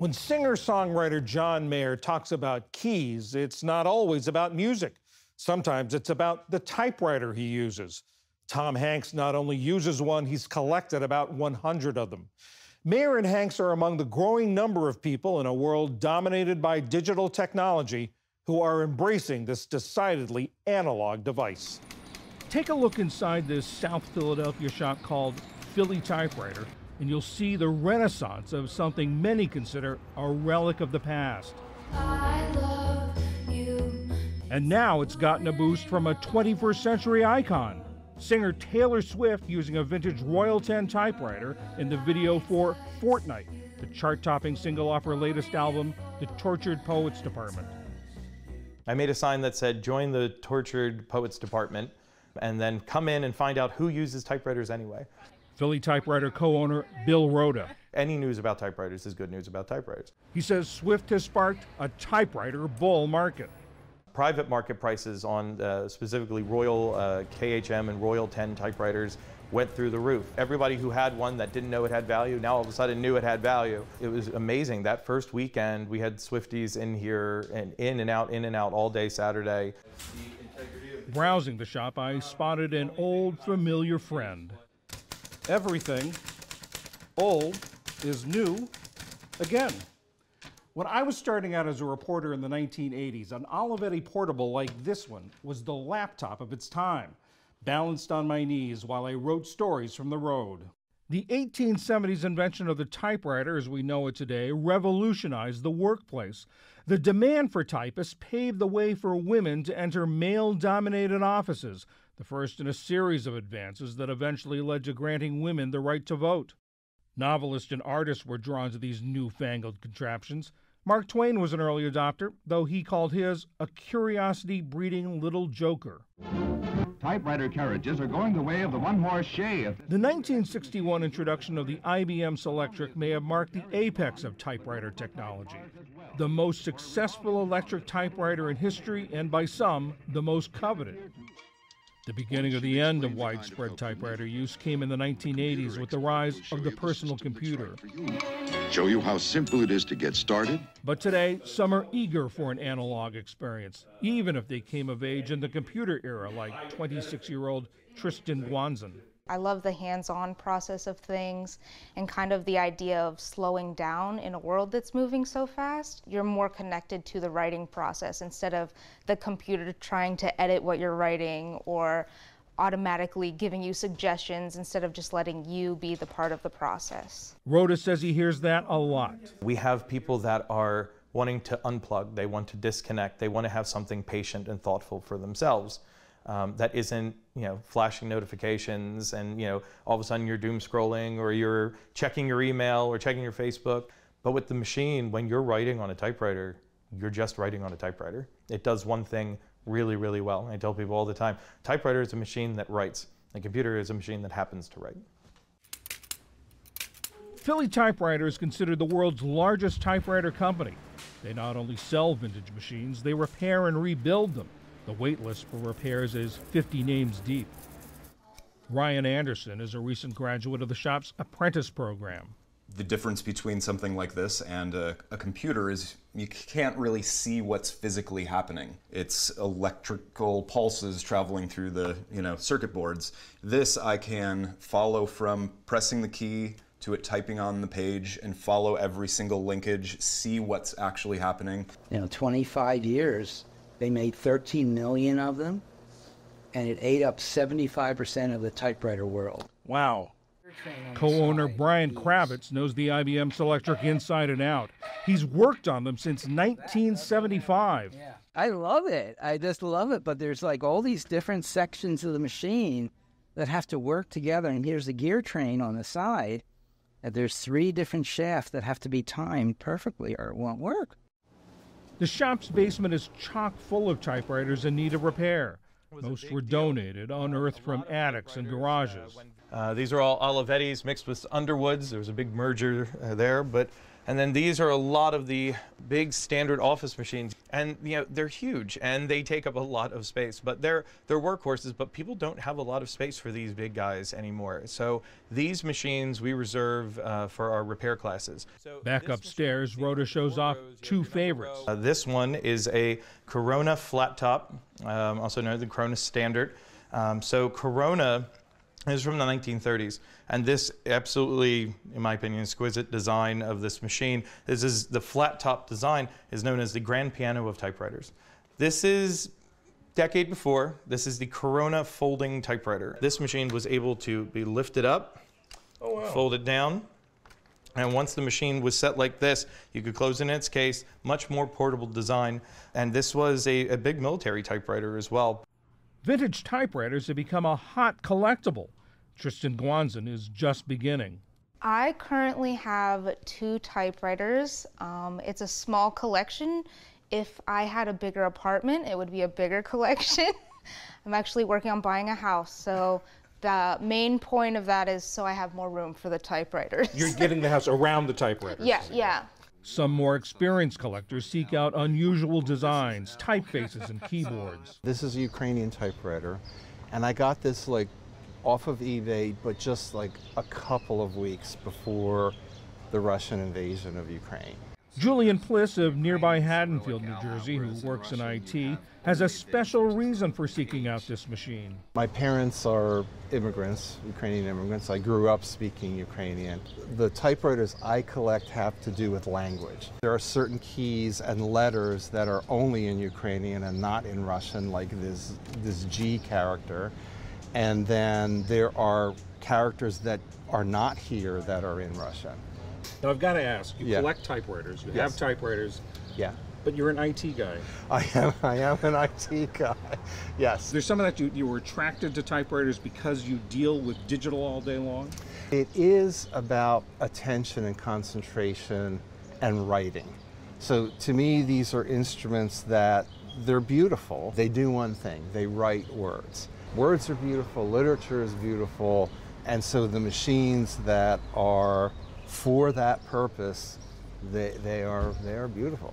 When singer-songwriter John Mayer talks about keys, it's not always about music. Sometimes it's about the typewriter he uses. Tom Hanks not only uses one, he's collected about 100 of them. Mayer and Hanks are among the growing number of people in a world dominated by digital technology who are embracing this decidedly analog device. Take a look inside this South Philadelphia shop called Philly Typewriter, and you'll see the renaissance of something many consider a relic of the past. I love you. And now it's gotten a boost from a 21st century icon, singer Taylor Swift using a vintage Royal 10 typewriter in the video for Fortnight, the chart-topping single off her latest album, The Tortured Poets Department. I made a sign that said, join the Tortured Poets Department, and then come in and find out who uses typewriters anyway. Philly Typewriter co-owner Bill Rhoda. Any news about typewriters is good news about typewriters. He says Swift has sparked a typewriter bull market. Private market prices on specifically Royal KHM and Royal 10 typewriters went through the roof. Everybody who had one that didn't know it had value now all of a sudden knew it had value. It was amazing. That first weekend we had Swifties in here and in and out all day Saturday. Browsing the shop, I spotted an old familiar friend. Everything old is new again. When I was starting out as a reporter in the 1980s, an Olivetti portable like this one was the laptop of its time, balanced on my knees while I wrote stories from the road. The 1870s invention of the typewriter as we know it today revolutionized the workplace. The demand for typists paved the way for women to enter male-dominated offices, the first in a series of advances that eventually led to granting women the right to vote. Novelists and artists were drawn to these newfangled contraptions. Mark Twain was an early adopter, though he called his a curiosity-breeding little joker. Typewriter carriages are going the way of the one-horse shay. The 1961 introduction of the IBM Selectric may have marked the apex of typewriter technology. The most successful electric typewriter in history, and by some, the most coveted. The beginning of the end of widespread typewriter use came in the 1980s with the rise of the personal computer. Show you how simple it is to get started. But today, some are eager for an analog experience, even if they came of age in the computer era, like 26-year-old Tristan Guanzon. I love the hands-on process of things and kind of the idea of slowing down in a world that's moving so fast. You're more connected to the writing process instead of the computer trying to edit what you're writing or automatically giving you suggestions instead of just letting you be the part of the process. Rhoda says he hears that a lot. We have people that are wanting to unplug, they want to disconnect, they want to have something patient and thoughtful for themselves. That isn't, flashing notifications and, all of a sudden you're doom scrolling or you're checking your email or checking your Facebook. But with the machine, when you're writing on a typewriter, you're just writing on a typewriter. It does one thing really, really well. I tell people all the time, typewriter is a machine that writes. A computer is a machine that happens to write. Philly Typewriter is considered the world's largest typewriter company. They not only sell vintage machines, they repair and rebuild them. The wait list for repairs is 50 names deep. Ryan Anderson is a recent graduate of the shop's apprentice program. The difference between something like this and a computer is you can't really see what's physically happening. It's electrical pulses traveling through the circuit boards. This I can follow from pressing the key to it typing on the page and follow every single linkage, see what's actually happening. 25 years. They made 13 million of them, and it ate up 75% of the typewriter world. Wow. Co-owner Brian Kravitz knows the IBM Selectric inside and out. He's worked on them since 1975. I love it. I just love it, but there's like all these different sections of the machine that have to work together, and here's a gear train on the side, and there's 3 different shafts that have to be timed perfectly or it won't work. The shop's basement is chock full of typewriters in need of repair. Most were donated, unearthed from attics and garages. These are all Olivettis mixed with Underwoods. There was a big merger there, but And then these are a lot of the big standard office machines, and they're huge and they take up a lot of space, but they're workhorses, but people don't have a lot of space for these big guys anymore. So these machines we reserve for our repair classes. Back upstairs, Rhoda shows off two favorites. This one is a Corona flat top, also known as the Corona Standard. So Corona is from the 1930s, and this absolutely, in my opinion, exquisite design of this machine. This is the flat top design is known as the grand piano of typewriters. This is decade before. This is the Corona folding typewriter. This machine was able to be lifted up, folded down, and once the machine was set like this, you could close it in its case. Much more portable design, and this was a big military typewriter as well. Vintage typewriters have become a hot collectible. Tristan Guanzin is just beginning. I currently have 2 typewriters. It's a small collection. If I had a bigger apartment, it would be a bigger collection. I'm actually working on buying a house, so the main point of that is so I have more room for the typewriters. You're getting the house around the typewriters. Yeah. Some more experienced collectors seek out unusual designs, typefaces, and keyboards. This is a Ukrainian typewriter, and I got this off of eBay, but just a couple of weeks before the Russian invasion of Ukraine. Julian Pliss of nearby Haddonfield, New Jersey, who works in IT, has a special reason for seeking out this machine. My parents are immigrants, Ukrainian immigrants. I grew up speaking Ukrainian. The typewriters I collect have to do with language. There are certain keys and letters that are only in Ukrainian and not in Russian, like this G character. And then there are characters that are not here that are in Russian. Now I've got to ask, you collect typewriters, you have typewriters, but you're an IT guy. I am an IT guy, yes. There's some of that you were attracted to typewriters because you deal with digital all day long? It is about attention and concentration and writing. So to me, these are instruments that they're beautiful. They do one thing, they write words. Words are beautiful, literature is beautiful, and so the machines that are for that purpose, they are beautiful.